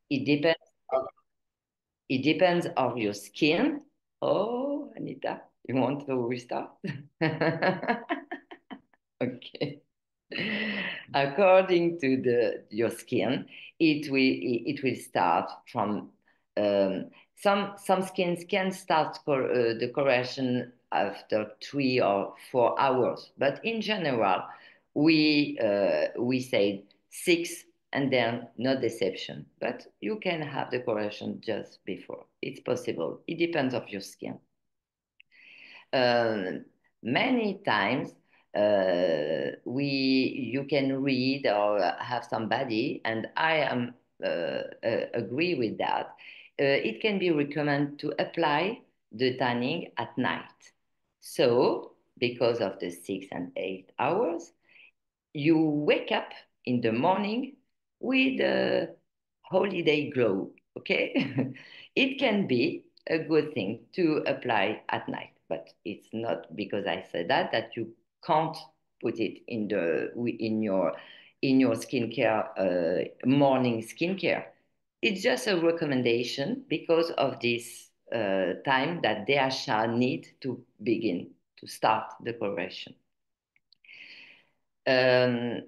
It depends. On, it depends on your skin. Oh, Anita, you want to restart? Okay. According to your skin, it will start from some skins can start the correction after 3 or 4 hours, but in general, we say 6, and then no deception. But you can have the correction just before. It's possible. It depends of your skin. Um, Many times we you can read or have somebody, and I am agree with that. It can be recommended to apply the tanning at night. So because of the 6 and 8 hours, you wake up in the morning with a holiday glow. Okay. It can be a good thing to apply at night, but it's not because I said that you can't put it in your skincare, morning skincare. It's just a recommendation because of this time that DHA need to begin to start the correction. um,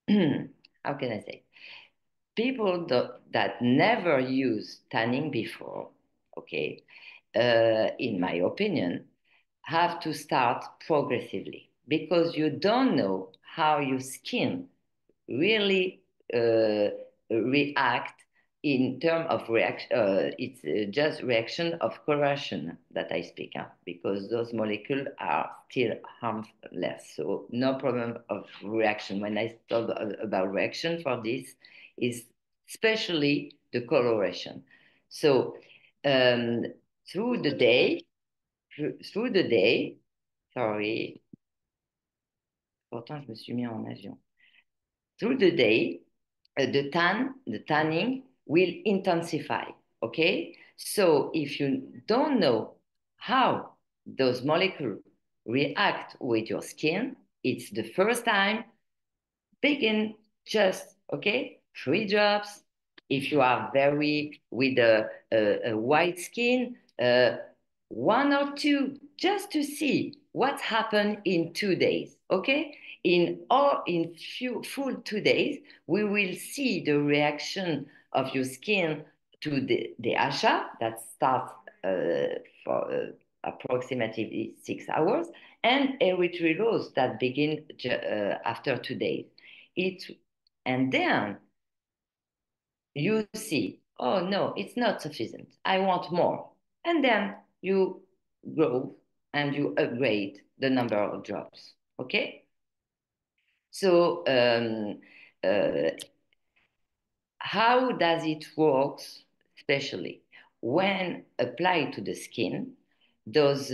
how can I say? People that never used tanning before, okay, in my opinion, have to start progressively because you don't know how your skin really react in terms of reaction. It's just reaction of corrosion that I speak of, because those molecules are still harmless. So no problem of reaction. When I talk about reaction for this, is especially the coloration. So um, through the day, through the day, sorry, pourtant je me suis mis en avion. Through the day, the tanning will intensify. Okay, so if you don't know how those molecules react with your skin, it's the first time. Begin just, okay, 3 drops. If you are very with a white skin, 1 or 2, just to see what happened in 2 days. Okay, in few full 2 days, we will see the reaction of your skin to the asha that starts for approximately 6 hours, and erythrulose that begin after 2 days. It And then you see, oh no, it's not sufficient. I want more. And then you grow and you upgrade the number of drops. Okay? So uh, how does it work, especially when applied to the skin? Those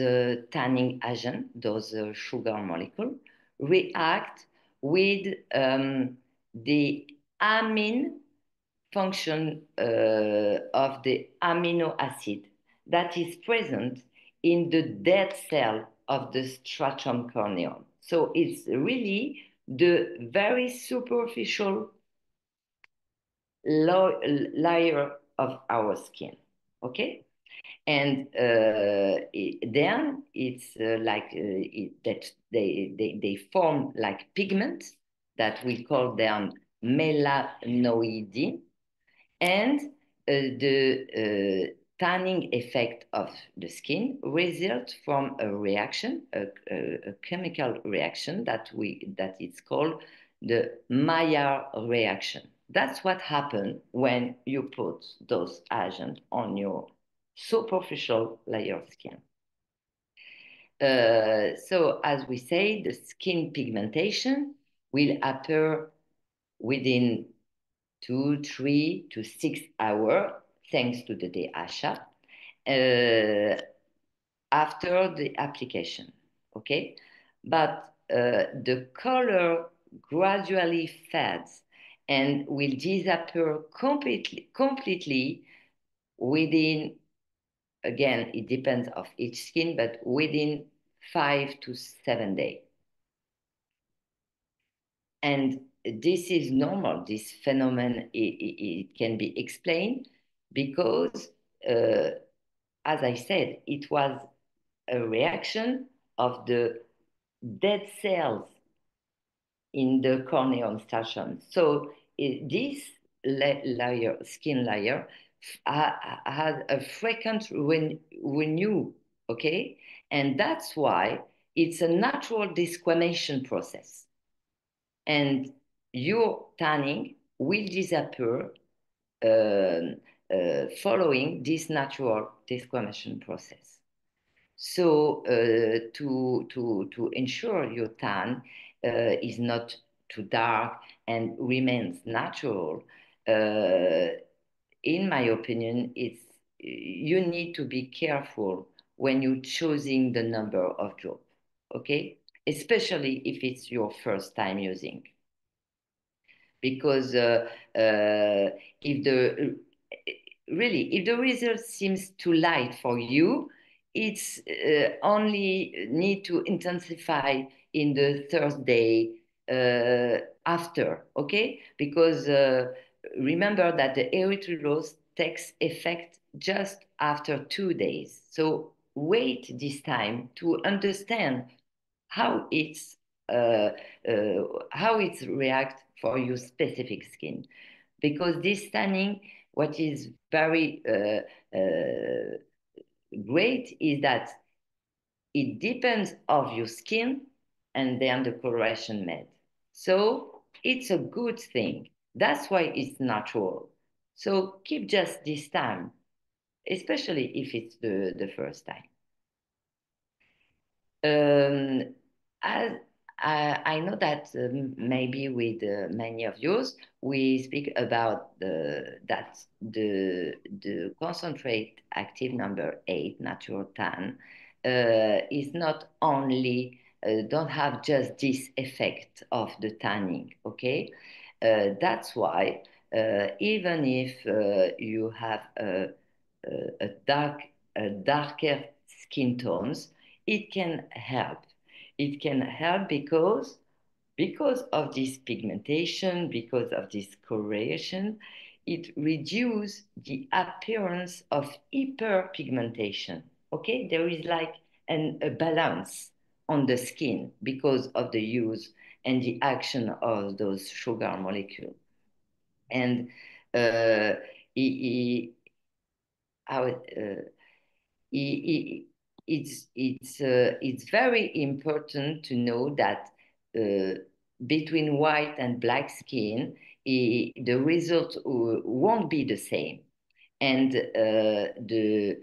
tanning agents, those sugar molecules, react with the amine function of the amino acid that is present in the dead cell of the stratum corneum. So it's really the very superficial layer of our skin. Okay? And then it's that they form like pigments that we call them melanoidin, and the tanning effect of the skin results from a reaction, a chemical reaction that is called the Maillard reaction. That's what happens when you put those agents on your superficial layer of skin. So, as we say, the skin pigmentation will appear within 2, 3 to 6 hours, thanks to the DHA, after the application. Okay, but the color gradually fades and will disappear completely within. Again, it depends of each skin, but within 5 to 7 days. And this is normal. This phenomenon, it can be explained because, as I said, it was a reaction of the dead cells in the corneum station. So this layer, skin layer, has a frequent renew, okay? And that's why it's a natural desquamation process. And your tanning will disappear following this natural desquamation process. So to ensure your tan is not too dark and remains natural, uh, in my opinion, it's you need to be careful when you're choosing the number of drops, okay? Especially if it's your first time using, because if the really if the result seems too light for you, it's only need to intensify in the third day after, okay? Because remember that the erythrulose takes effect just after 2 days, so wait this time to understand how it's uh, how it reacts for your specific skin. Because this tanning, what is very great is that it depends of your skin and then the coloration made. So it's a good thing. That's why it's natural. So keep just this time, especially if it's the first time. Um, as I know that maybe with many of yours, we speak about the concentrate active number 8, natural tan, is not only don't have just this effect of the tanning. Okay, that's why even if you have a darker skin tones, it can help. It can help because of this pigmentation, because of this coloration, it reduces the appearance of hyperpigmentation. Okay, there is like a balance on the skin because of the use and the action of those sugar molecules. And uh, I- I- how it's very important to know that between white and black skin, the result won't be the same. And the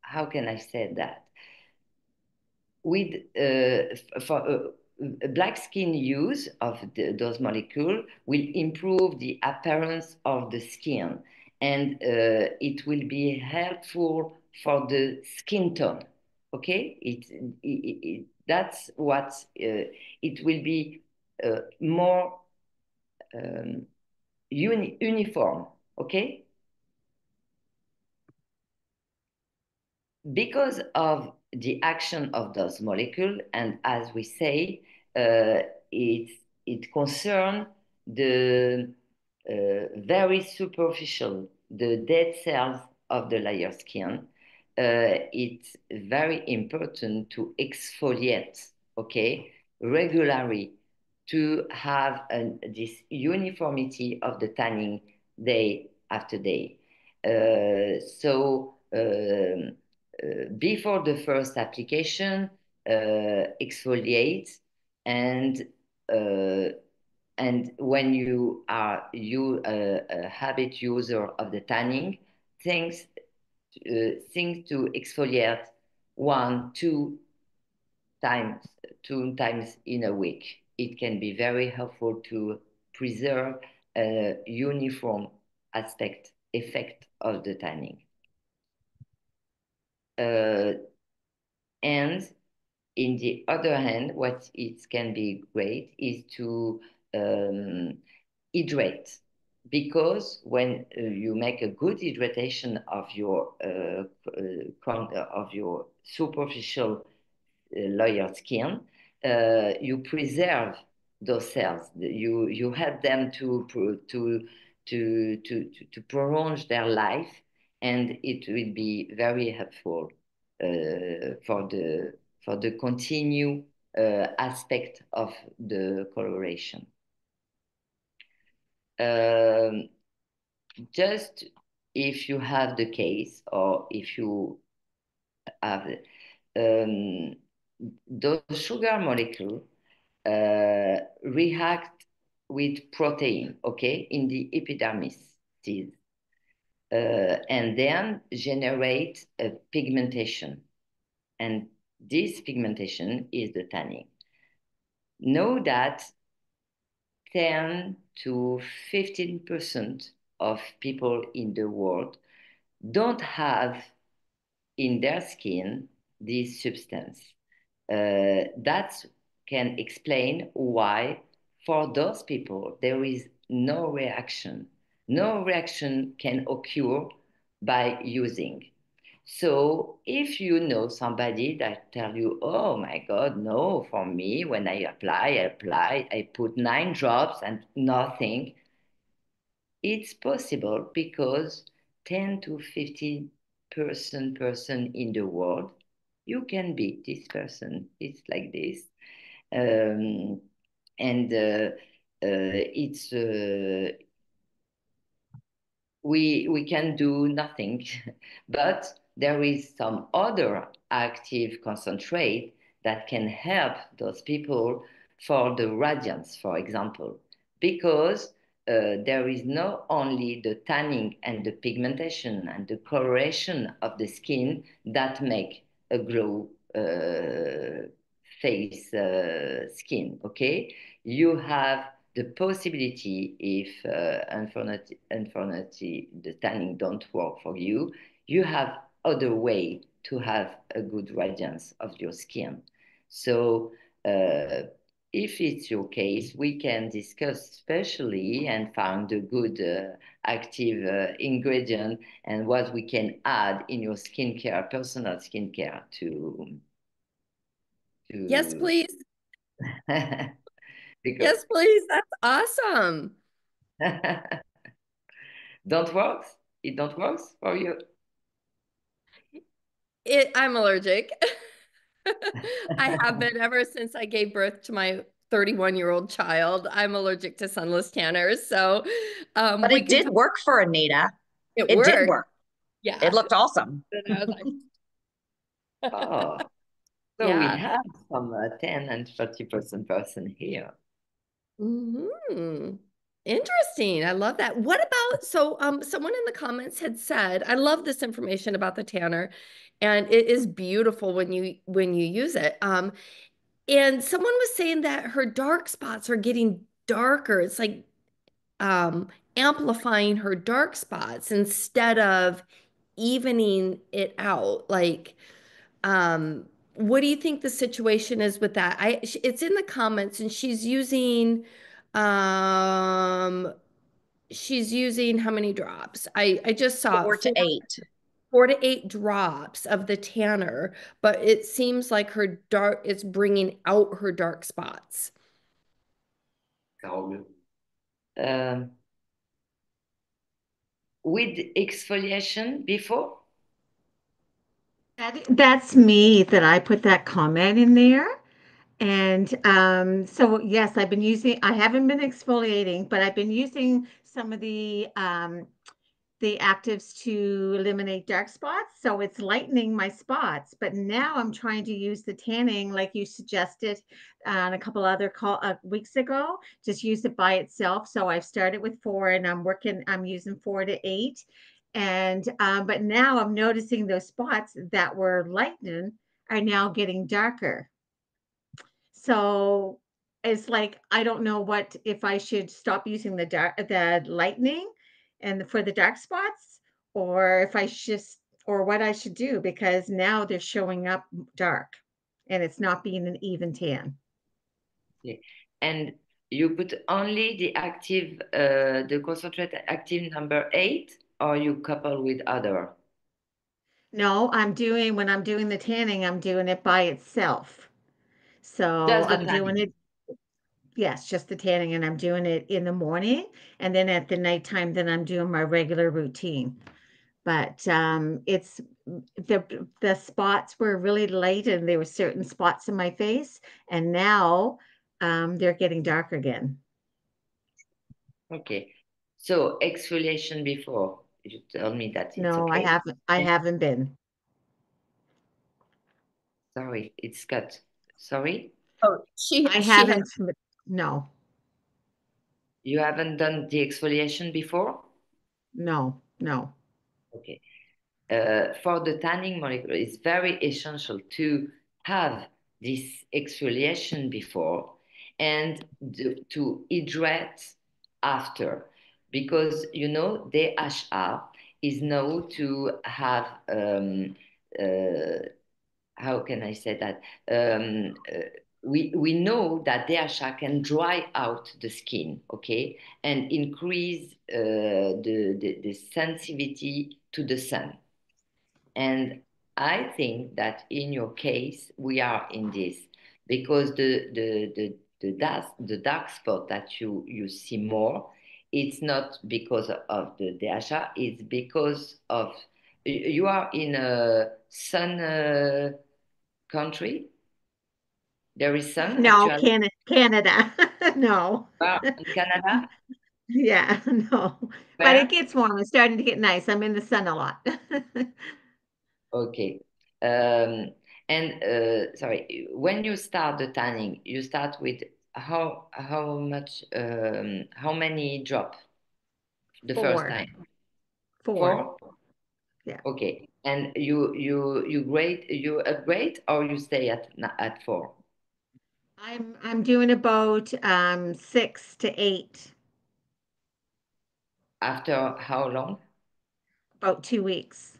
how can I say that? With for black skin use of those molecules will improve the appearance of the skin, and it will be helpful for the skin tone. Okay, that's what it will be more uniform. Okay, because of the action of those molecules, and as we say, it concerns the very superficial, the dead cells of the layer skin. It's very important to exfoliate, okay, regularly to have this uniformity of the tanning day after day. Before the first application, exfoliate, and uh, and when you a habit user of the tanning, things things to exfoliate one, times, 2 times in a week. It can be very helpful to preserve a uniform aspect effect of the tanning. Uh, and in the other hand, what it can be great is to um, hydrate, because when you make a good hydration of your superficial layer skin, you preserve those cells. You help them to prolong their life, and it will be very helpful for the continue aspect of the coloration. Um, just if you have the case, or if you have um, those sugar molecules react with protein, okay, in the epidermis, and then generate a pigmentation. And this pigmentation is the tanning. Know that 10 to 15% of people in the world don't have in their skin this substance. That can explain why, for those people, there is no reaction. No reaction can occur by using. So if you know somebody that tell you, oh my God, no, for me, when I apply, I put 9 drops and nothing, it's possible because 10 to 15% in the world, you can be this person. It's like this. Um, and it's we can do nothing, but there is some other active concentrate that can help those people for the radiance, for example, because there is not only the tanning and the pigmentation and the coloration of the skin that make a glow face skin, okay? You have the possibility, if unfortunately the tanning don't work for you, you have other way to have a good radiance of your skin. So if it's your case, we can discuss specially and find a good active ingredient and what we can add in your skincare, personal skincare Yes, to please. because Yes, please. That's awesome. don't work? It don't work for you? I'm allergic. I have been ever since I gave birth to my 31-year-old child. I'm allergic to sunless tanners. So But we it can did talk. work for Anita. It It did worked. work. It Yeah. looked awesome. And I was like, Oh, so we yeah. have some 10 and 30% person here. Hmm. Interesting. I love that. What about, so someone in the comments had said, I love this information about the tanner, and it is beautiful when you use it. And someone was saying that her dark spots are getting darker. It's like amplifying her dark spots instead of evening it out. Like, what do you think the situation is with that? It's in the comments, and um, she's using how many drops? I just saw 4 to 8. 4 to 8 drops of the tanner, but it seems like her dark, it's bringing out her dark spots. Um, with exfoliation before? That's me that I put that comment in there. And so yes, I haven't been exfoliating, but I've been using some of the actives to eliminate dark spots. So it's lightening my spots. But now I'm trying to use the tanning like you suggested on a couple other weeks ago. Just use it by itself. So I've started with 4 and I'm using 4 to 8. And but now I'm noticing those spots that were lightening are now getting darker. So it's like I don't know what if I should stop using the lightning and for the dark spots, or if I just or what I should do because now they're showing up dark and it's not being an even tan. Yeah. And you put only the concentrate active number 8, or you couple with other? No, when I'm doing the tanning, I'm doing it by itself. So Just the I'm doing tanning. it Yes, just the tanning, and I'm doing it in the morning, and then at the nighttime, then I'm doing my regular routine. But it's the spots were really light, and there were certain spots in my face, and now they're getting dark again. Okay. So exfoliation before, you told me that it's No, okay. I And haven't been. sorry, it's cut. Sorry, Oh, I she had haven't. No, you haven't done the exfoliation before? no, no. Okay. For the tanning molecule, it's very essential to have this exfoliation before and to hydrate after, because you know DHA is known to have how can I say that? We know that DHA can dry out the skin, okay, and increase the sensitivity to the sun. And I think that in your case, we are in this because the dark spot that you see more, it's not because of the DHA, it's because of you are in a sun country. There is sun No, actually. Canada. No. In Canada, Yeah, no. But it where? gets warm. It's starting to get nice. I'm in the sun a lot. Okay. And sorry, when you start the tanning, you start with how much how many drop the first Four. time? Four. Four? Yeah. Okay. And you upgrade or you stay at four I'm doing about 6 to 8, after how long? about 2 weeks.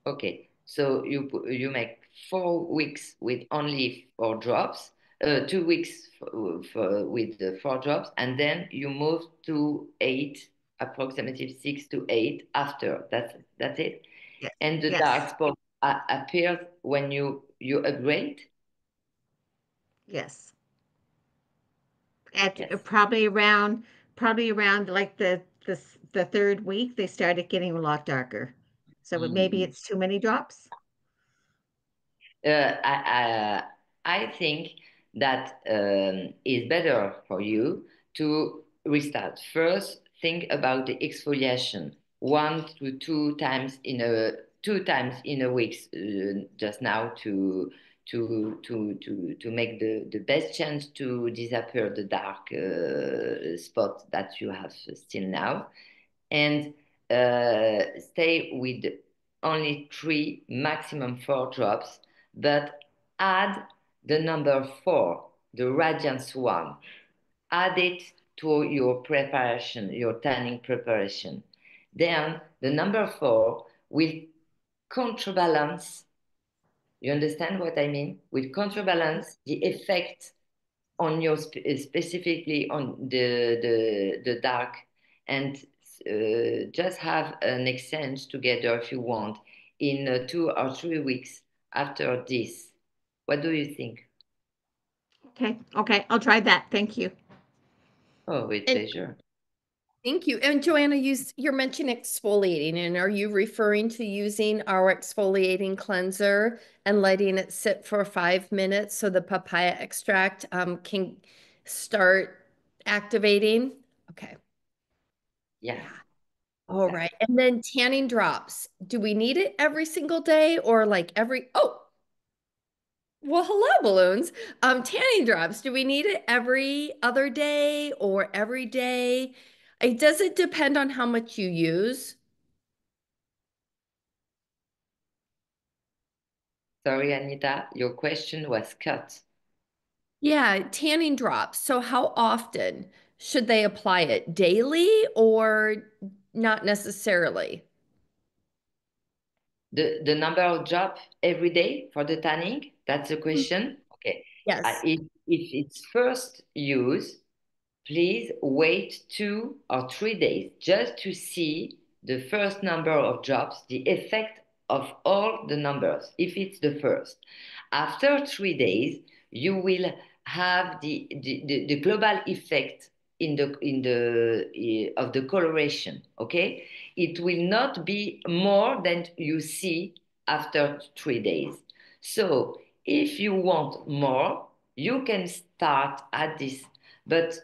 Okay, so you make 4 weeks with only 4 drops, 2 weeks with the 4 drops, and then you move to eight, approximately 6 to 8 after. That's it. Yes. And the dark Yes. spot appears when you upgrade. Yes. At Yes. probably around like the third week they started getting a lot darker. So maybe Mm. it's too many drops. I think that it's better for you to restart. First, think about the exfoliation 1 to 2 times in a week, just now to make the best chance to disappear the dark spot that you have still now, and stay with only 3, maximum 4 drops, but add the number 4, the radiance one. Add it to your preparation, your tanning preparation. Then the number 4 will counterbalance. You understand what I mean? Will counterbalance the effect on your specifically on the dark, and just have an exchange together if you want in 2 or 3 weeks after this. What do you think? Okay. Okay. I'll try that. Thank you. Oh, with and pleasure. thank you. And Joanna, you're mentioning exfoliating, and are you referring to using our exfoliating cleanser and letting it sit for 5 minutes so the papaya extract can start activating? Okay. Yes, Yeah. All right. exactly. And then tanning drops. Do we need it every single day or like oh, well, hello, balloons. Tanning drops. Do we need it every other day or every day? Does it depend on how much you use? Sorry, Anita, your question was cut. Yeah, tanning drops. So how often should they apply it? Daily or not necessarily? The number of drops every day for the tanning, that's the question. Okay. Yes. If it's first use, please wait 2 or 3 days just to see the first number of drops, the effect of all the numbers, if it's the first. After 3 days, you will have the global effect of the coloration. Okay, it will not be more than you see after 3 days. So if you want more, you can start at this, but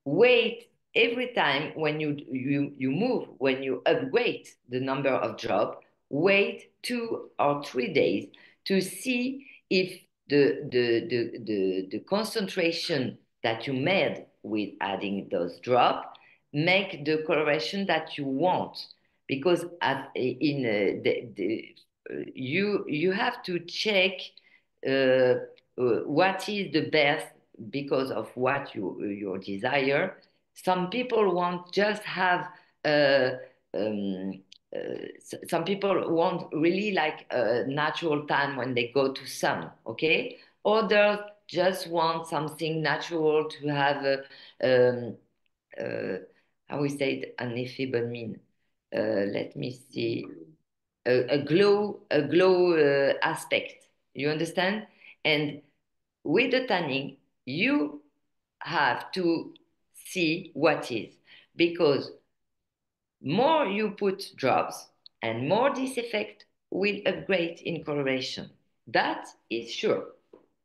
wait every time when you move, when you upgrade the number of job, wait 2 or 3 days to see if the concentration that you made with adding those drops make the coloration that you want, because you have to check what is the best because of what your desire. Some people want just have um, some people want really like a natural tan when they go to sun. Okay, others just want something natural to have uh, how we say it, an ephemerine. Let me see, a glow aspect. You understand? And with the tanning, you have to see what is, because more you put drops and more this effect will upgrade in coloration. That is sure.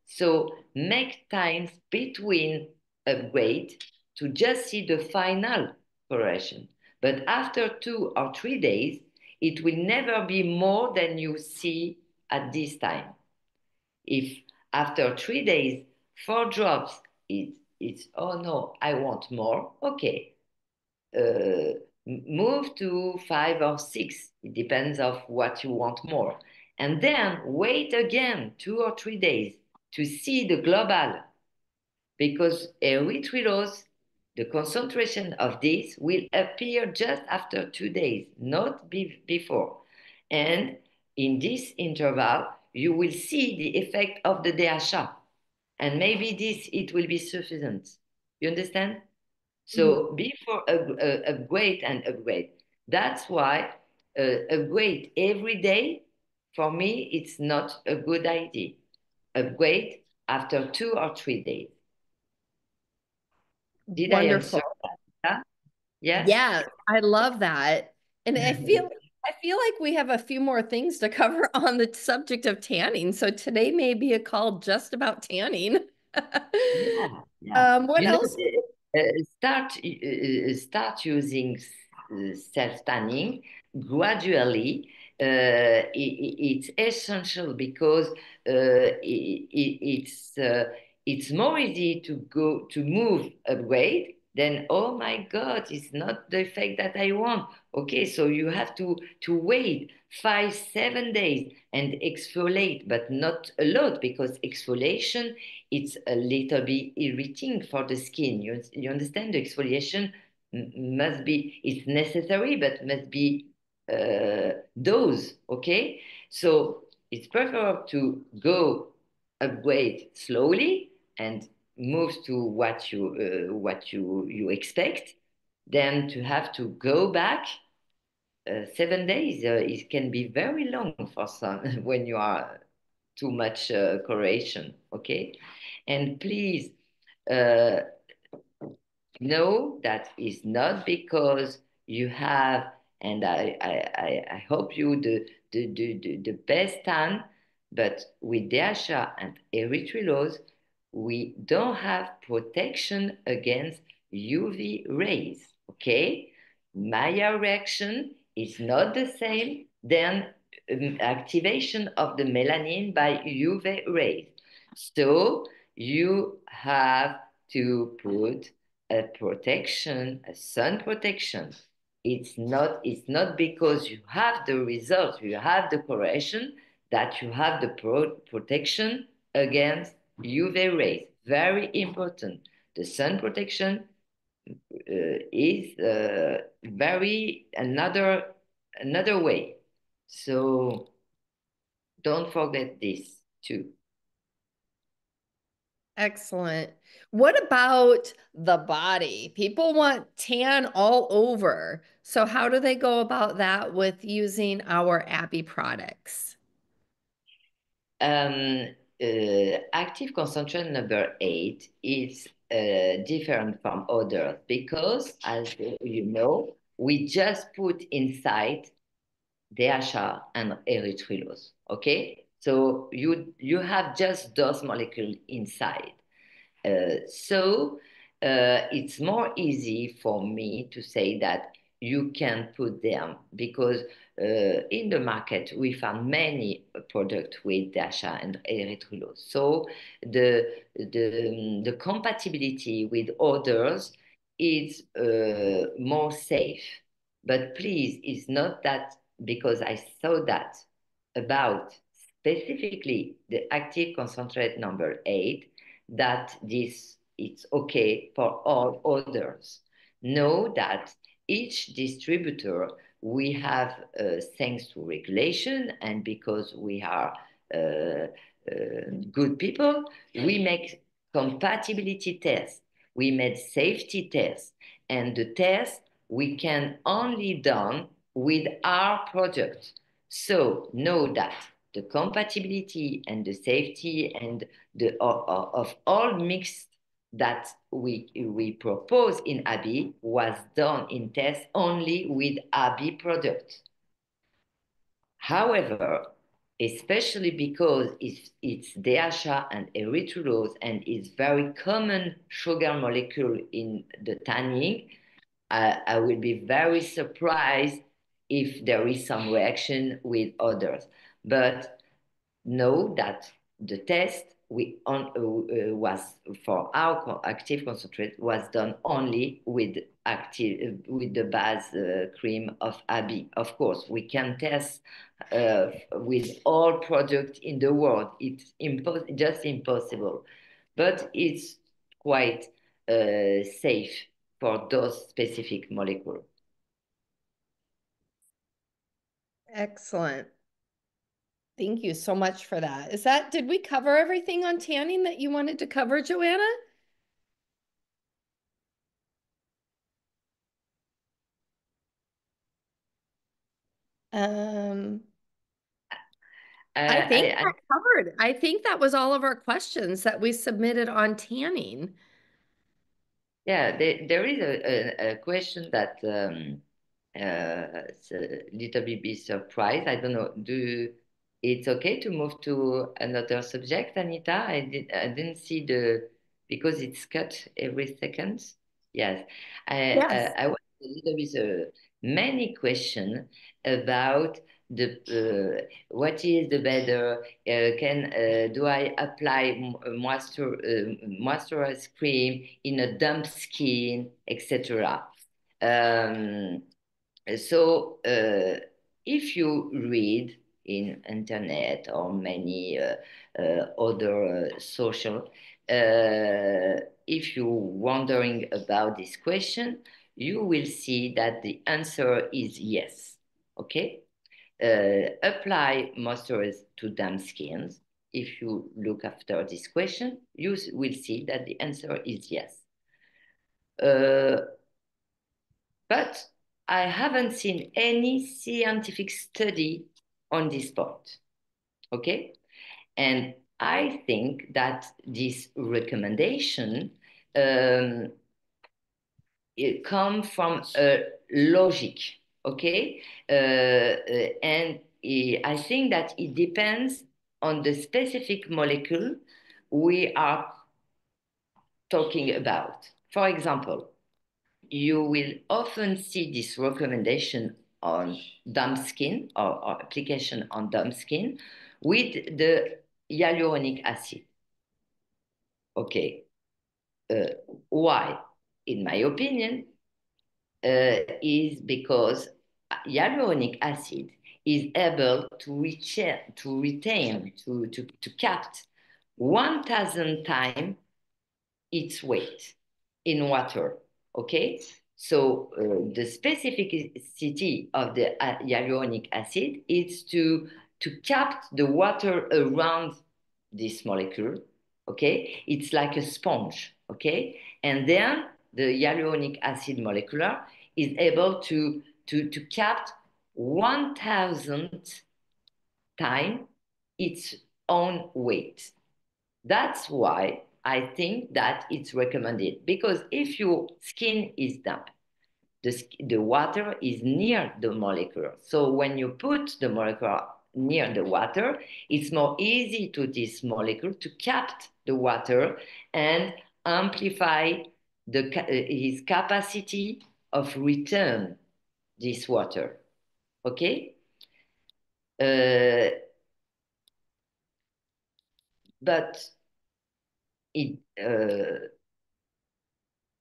So make times between upgrade to just see the final coloration. But after 2 or 3 days, it will never be more than you see at this time. If after 3 days, 4 drops, it's oh no, I want more. Okay, uh, move to 5 or 6. It depends of what you want more. And then wait again 2 or 3 days to see the global, because erythritose, the concentration of this will appear just after 2 days, not before. And in this interval, you will see the effect of the DHA. And maybe this, it will be sufficient. You understand? So before upgrade and upgrade. That's why upgrade every day, for me, it's not a good idea. Upgrade after 2 or 3 days. Did I answer Wonderful. that? Yes? Yes, I love that. And I feel like we have a few more things to cover on the subject of tanning. So today may be a call just about tanning. Yeah, yeah. What else? Start using self tanning gradually. It's essential because it's more easy to go to move upgrade than, oh my God, it's not the effect that I want. Okay, so you have to wait 5, 7 days and exfoliate, but not a lot, because exfoliation, it's a little bit irritating for the skin. You understand? The exfoliation must be, it's necessary, but must be dose. Okay, so it's preferable to go upgrade slowly and move to what you expect, than to have to go back 7 days. It can be very long for some when you are too much coloration. Okay, and please uh, know that is not because you have, and I hope you the best tan, but with DHA and erythritose, we don't have protection against UV rays. Okay, Maillard reaction is not the same than activation of the melanin by UV rays. So you have to put a protection, a sun protection. It's not because you have the result, you have the correction, that you have the protection against UV rays. Very important. The sun protection is very another way. So don't forget this too. Excellent. What about the body? People want tan all over. So how do they go about that with using our Abby products? Um, active concentrate number 8 is different from others because, as you know, we just put inside DHA and erythritol. Okay, so you have just those molecules inside. So it's more easy for me to say that you can put them because in the market we found many products with DHA and erythritol. So the compatibility with others is more safe. But please, it's not that because I saw that about specifically the active concentrate number 8 that this it's okay for all others. Know that each distributor we have, thanks to regulation and because we are uh, good people, we make compatibility tests, we made safety tests, and the tests we can only done with our product. So know that the compatibility and the safety and the of all mixed that we propose in Abbi was done in tests only with Abbi product. However, especially because it's DHA and erythrulose and is very common sugar molecule in the tanning, I will be very surprised if there is some reaction with others. But know that the test was for our active concentrate was done only with active with the base cream of Abbi. Of course, we can test with all products in the world. It's just impossible, but it's quite safe for those specific molecules. Excellent. Thank you so much for that. Did we cover everything on tanning that you wanted to cover, Joanna? I think that covered. I think that was all of our questions that we submitted on tanning. Yeah, there is a question that it's a little bit surprised. I don't know. It's okay to move to another subject, Anita? I didn't see because it's cut every second. Yes, Yes. I was a little bit many questions about what is the better can do I apply moisturized cream in a damp skin, etc. So if you read in internet or many other social, if you're wondering about this question, you will see that the answer is yes. Okay. Apply moisturizer to damp skins. If you look after this question, you will see that the answer is yes. But I haven't seen any scientific study on this point. Okay? And I think that this recommendation it comes from a logic. Okay? And I think that it depends on the specific molecule we are talking about. For example, you will often see this recommendation on damp skin or application on damp skin with the hyaluronic acid. Okay. Why? In my opinion, is because hyaluronic acid is able to capture 1,000 times its weight in water. Okay, so the specificity of the hyaluronic acid is to capture the water around this molecule. Okay, it's like a sponge. Okay, and then the hyaluronic acid molecular is able to capture 1,000 times its own weight. That's why I think that it's recommended, because if your skin is damp, the water is near the molecule. So when you put the molecule near the water, it's more easy to this molecule to capture the water and amplify his capacity of return this water. Okay? But it,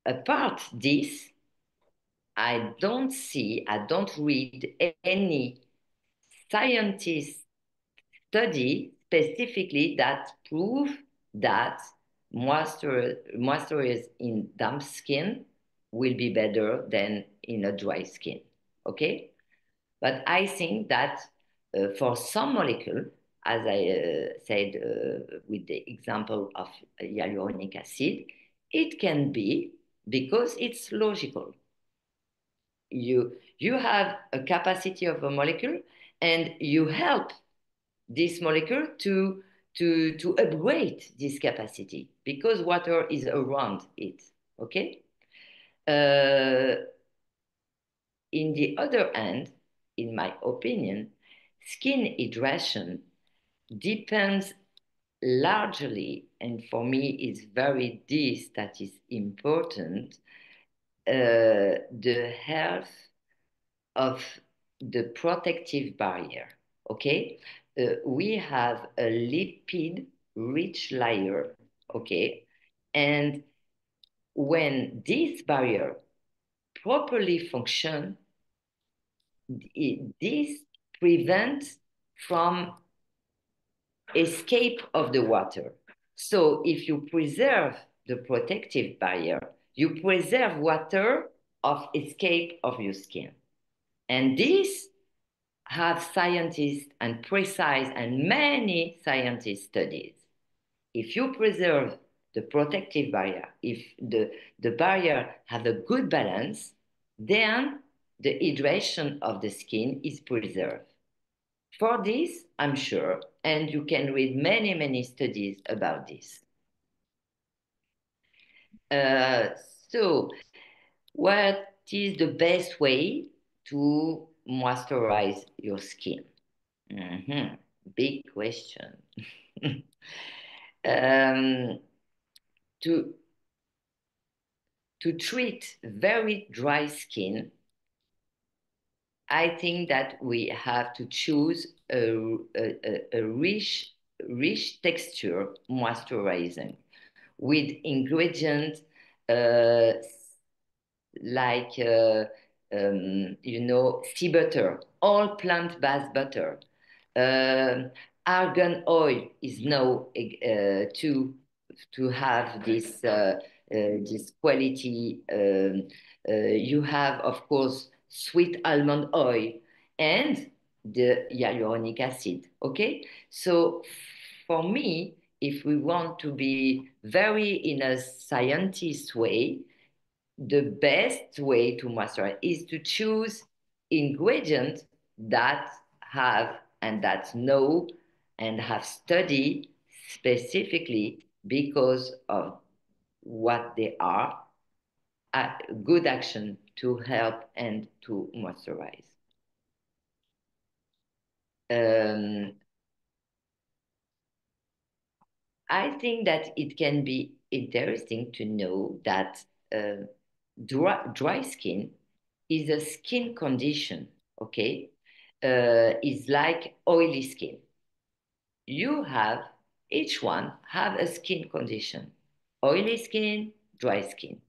apart this, I don't read any scientist study specifically that prove that moisturize in damp skin will be better than in a dry skin. Okay? But I think that for some molecule, as I said with the example of hyaluronic acid, it can be because it's logical. You have a capacity of a molecule and you help this molecule to upgrade this capacity because water is around it. Okay. In the other hand, in my opinion, skin hydration depends largely, and for me is very this that is important, the health of the protective barrier. Okay, we have a lipid rich layer. Okay, and when this barrier properly function, this prevents from escape of the water. So if you preserve the protective barrier, you preserve water of escape of your skin. And this have scientists and precise and many scientists studies. If you preserve the protective barrier, if the barrier have a good balance, then the hydration of the skin is preserved. For this, I'm sure, and you can read many, many studies about this. Uh, so, what is the best way to moisturize your skin? Big question. um, to treat very dry skin, I think that we have to choose a rich texture moisturizing with ingredients uh, like sea butter, all plant-based butter. Argan oil is now to have this quality. You have, of course, sweet almond oil and the hyaluronic acid. Okay, so for me, if we want to be very in a scientist way, the best way to moisturize is to choose ingredients that have and that know and have studied specifically because of what they are, a good action to help and to moisturize. Um, I think that it can be interesting to know that dry skin is a skin condition, okay? Is like oily skin. You have, each one have a skin condition, oily skin, dry skin.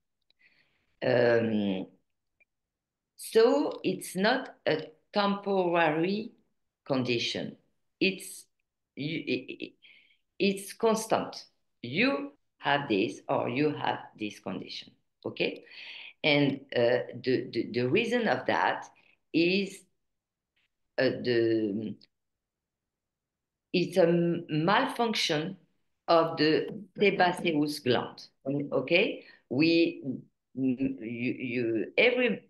So it's not a temporary condition. It's it's constant. You have this or you have this condition. Okay, and the reason of that is the it's a malfunction of the sebaceous gland. Okay,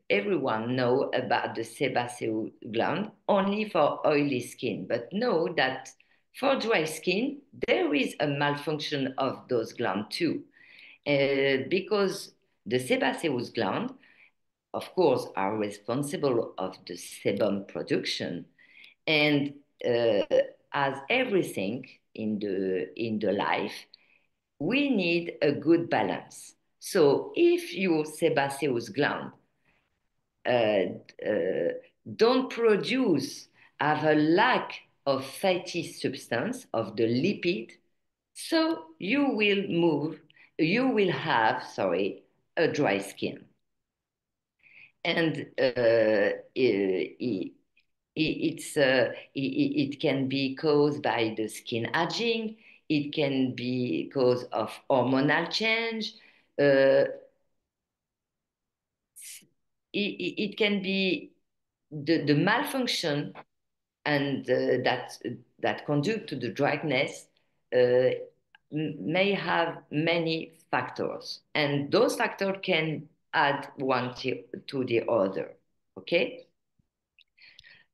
everyone know about the sebaceous gland only for oily skin, but know that For dry skin, there is a malfunction of those glands too, because the sebaceous gland, of course, are responsible of the sebum production, and uh, as everything in the life, we need a good balance. So if your sebaceous gland uh, uh, don't produce, have a lack of fatty substance of the lipid, so you will have, sorry, a dry skin. And it can be caused by the skin aging. It can be cause of hormonal change. Uh, it can be the malfunction and that conduct to the dryness uh, may have many factors, and those factors can add one to the other. Okay.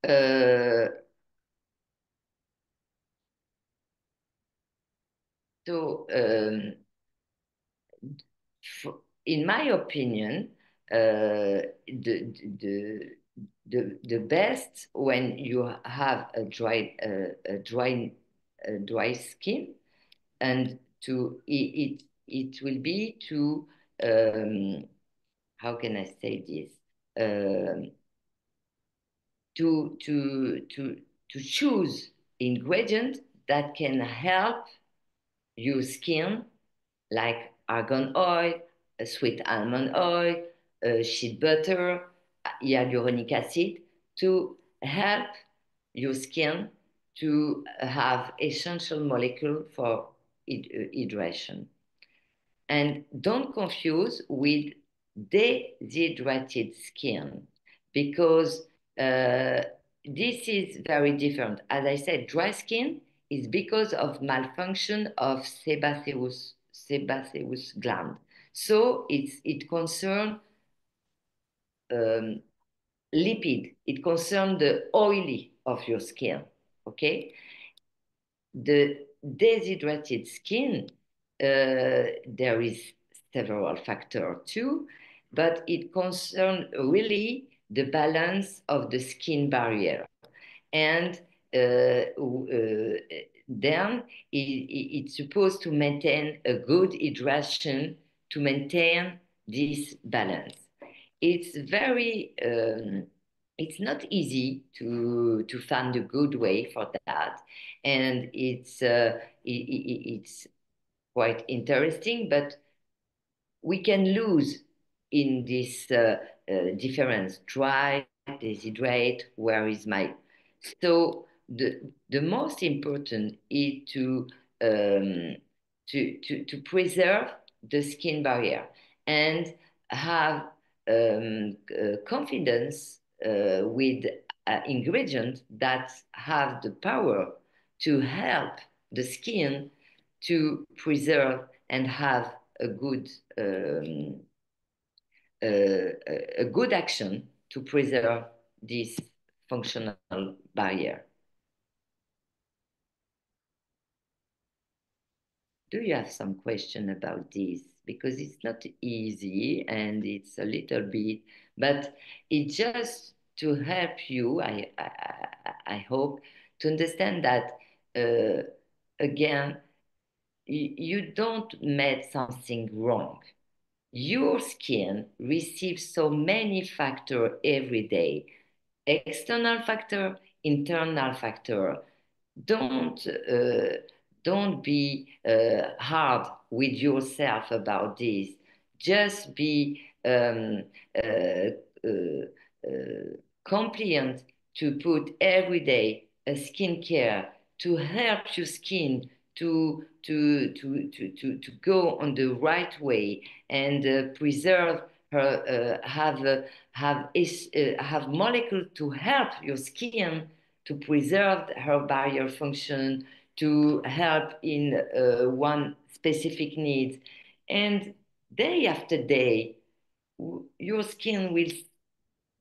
Uh, so in my opinion, the best when you have a dry skin, and it will be to how can I say this, um, to choose ingredients that can help your skin, like argan oil, sweet almond oil, shea butter, hyaluronic acid, to help your skin to have essential molecule for hydration. And don't confuse with dehydrated skin, because uh, this is very different. As I said, dry skin is because of malfunction of sebaceous gland. So it concerns um, lipid. It concerns the oily of your skin. Okay. The dehydrated skin, there is several factors too, but it concerns really the balance of the skin barrier. And then it's supposed to maintain a good hydration to maintain this balance. It's very, it's not easy to find a good way for that, and it's quite interesting, but we can lose in this difference. Dry, dehydrate, where is my? So the most important is um, to preserve the skin barrier and have confidence with ingredients that have the power to help the skin to preserve and have a good a good action to preserve this functional barrier. Do you have some question about this? Because it's not easy and it's a little bit, but it's just to help you, I hope, to understand that again, you don't make something wrong. Your skin receives so many factors every day, external factor, internal factor. Don't don't be hard with yourself about this. Just be compliant to put every day a skincare to help your skin to go on the right way and preserve her have molecule to help your skin to preserve her barrier function, to help in one specific needs, and day after day your skin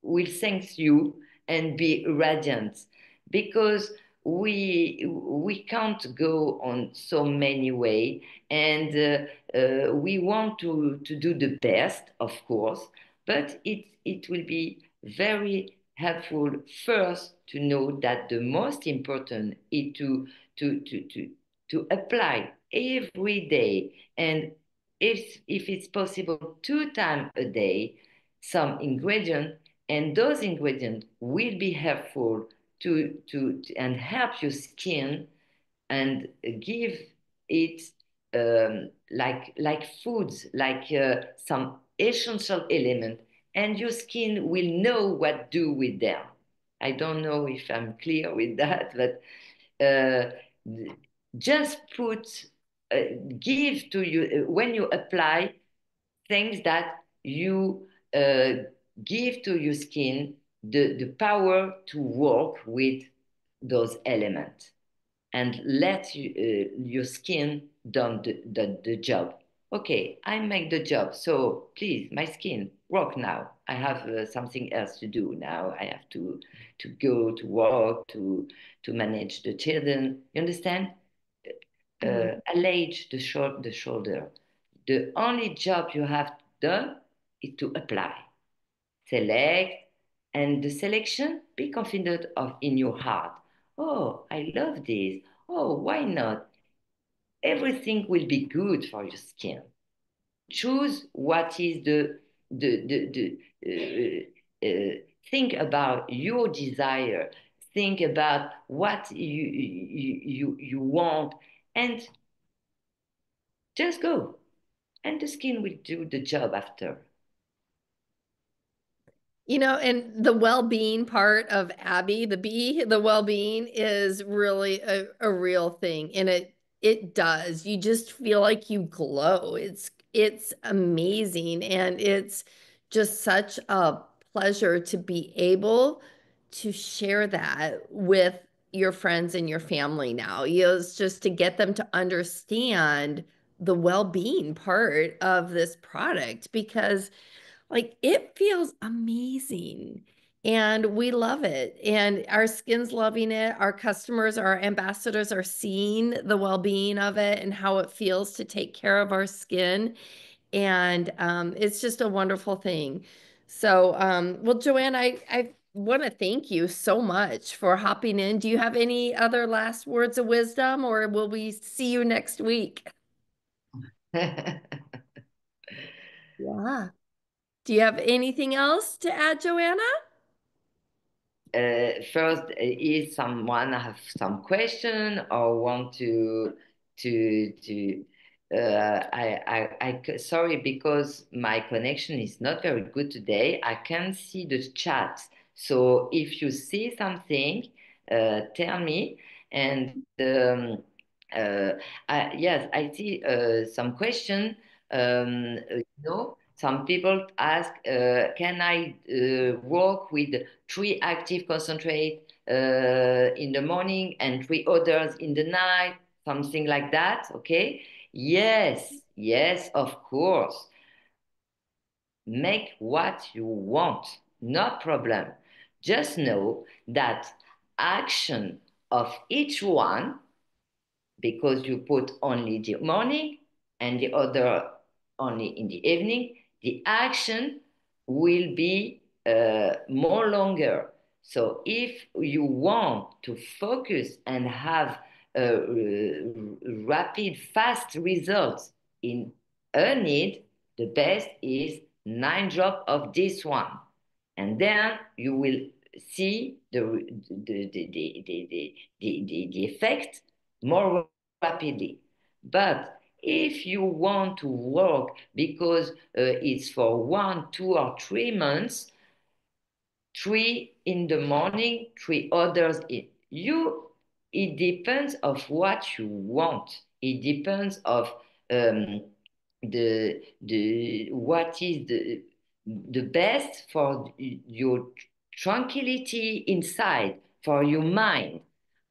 will thank you and be radiant, because we can't go on so many way, and we want to do the best, of course, but it will be very helpful first to know that the most important is to to to to apply every day, and if it's possible 2 times a day, some ingredient, and those ingredients will be helpful to and help your skin and give it like foods, like some essential element, and your skin will know what do with them. I don't know if I'm clear with that, but uh, just put give to you when you apply things that you give to your skin the power to work with those elements, and let your skin done the job. Okay, I make the job, so please, my skin, work now. I have something else to do now. I have to go to work, to manage the children. You understand? Allege the shoulder. The only job you have done is to apply, select, and the selection, be confident of in your heart. Oh, I love this. Oh, why not? Everything will be good for your skin. Choose what is think about your desire. Think about what you want, and just go. And the skin will do the job after. And the well-being part of Abby, the well-being is really a real thing. And it does. You just feel like you glow. It's amazing. And it's just such a pleasure to be able to share that with your friends and your family now. It's just to get them to understand the well-being part of this product, because like it feels amazing and we love it. And our skin's loving it. Our customers, our ambassadors are seeing the well-being of it and how it feels to take care of our skin. And it's just a wonderful thing. So, well, Joanne, I want to thank you so much for hopping in. Do you have any other last words of wisdom, or will we see you next week? Yeah. Do you have anything else to add, Joanna? First, is someone have some question or want to sorry, because my connection is not very good today. I can't see the chat. So if you see something, tell me. And uh, yes, I see some question. Some people ask, can I work with 3 active concentrate in the morning and 3 others in the night, something like that? Okay. Yes, yes, of course. Make what you want, no problem. Just know that action of each one, because you put only the morning and the other only in the evening, the action will be more longer. So if you want to focus and have rapid, fast results in a need, the best is 9 drops of this one. And then you will see the effect more rapidly. But if you want to work because it's for 1, 2, or 3 months, 3 in the morning, 3 others in you, it depends of what you want. It depends of um, the what is the best for your tranquility inside, for your mind.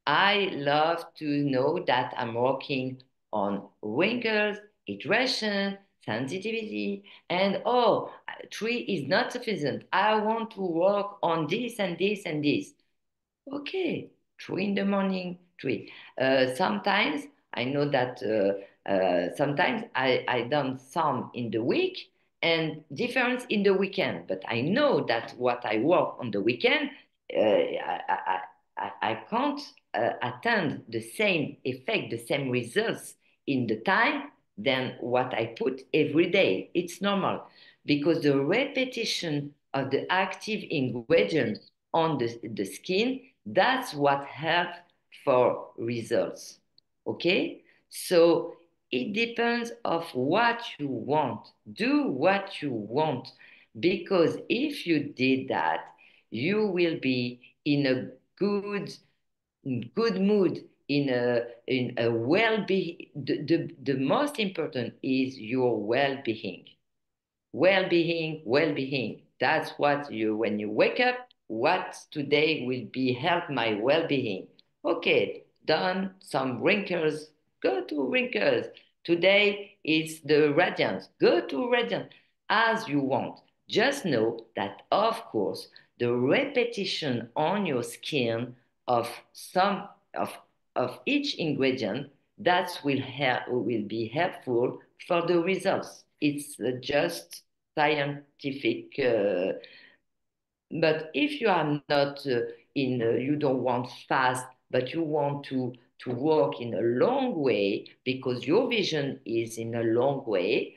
I love to know that I'm working on wrinkles, hydration, sensitivity, and oh, 3 is not sufficient. I want to work on this and this and this. Okay, 3 in the morning, 3. Sometimes I know that sometimes I done some in the week and difference in the weekend. But I know that what I work on the weekend, I can't attend the same effect, the same results in the time than what I put every day. It's normal because the repetition of the active ingredient on the skin, that's what helps for results. Okay? So it depends of what you want. Do what you want. Because if you did that, you will be in a good mood, in a well-being. The most important is your well-being. Well-being. That's what you, when you wake up, what today will be help my well-being. Okay, done some wrinkles, go to wrinkles. Today is the radiance, go to radiance as you want. Just know that, of course, the repetition on your skin of some of each ingredient that will be helpful for the results. It's just scientific. But if you are not you don't want fast, but you want to work in a long way because your vision is in a long way,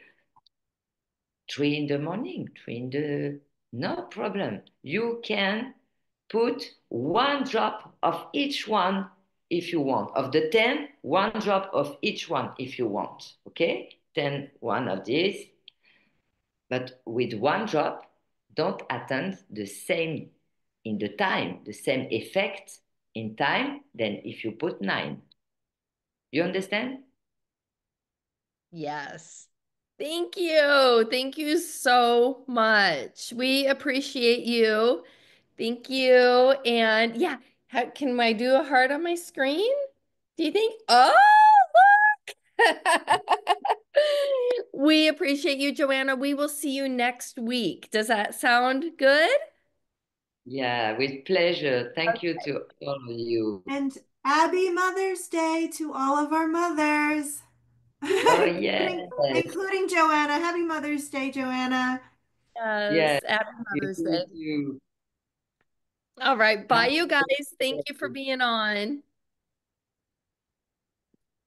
3 in the morning, 3 in the, no problem. You can put 1 drop of each one if you want. Of the 10, 1 drop of each one if you want. Okay? 10, one of these. But with 1 drop, don't attend the same in the time, the same effect in time than if you put 9. You understand? Yes. Thank you. Thank you so much. We appreciate you. Thank you. And yeah, can I do a heart on my screen? Do you think? Oh, look. We appreciate you, Joanna. We will see you next week. Does that sound good? Yeah, with pleasure. Thank you to all of you. And happy Mother's Day to all of our mothers. Oh, yes. Including Joanna. Happy Mother's Day, Joanna. Yes, Yes. Happy Mother's Day. you. All right. Bye, Happy you guys. Thank you for birthday. being on.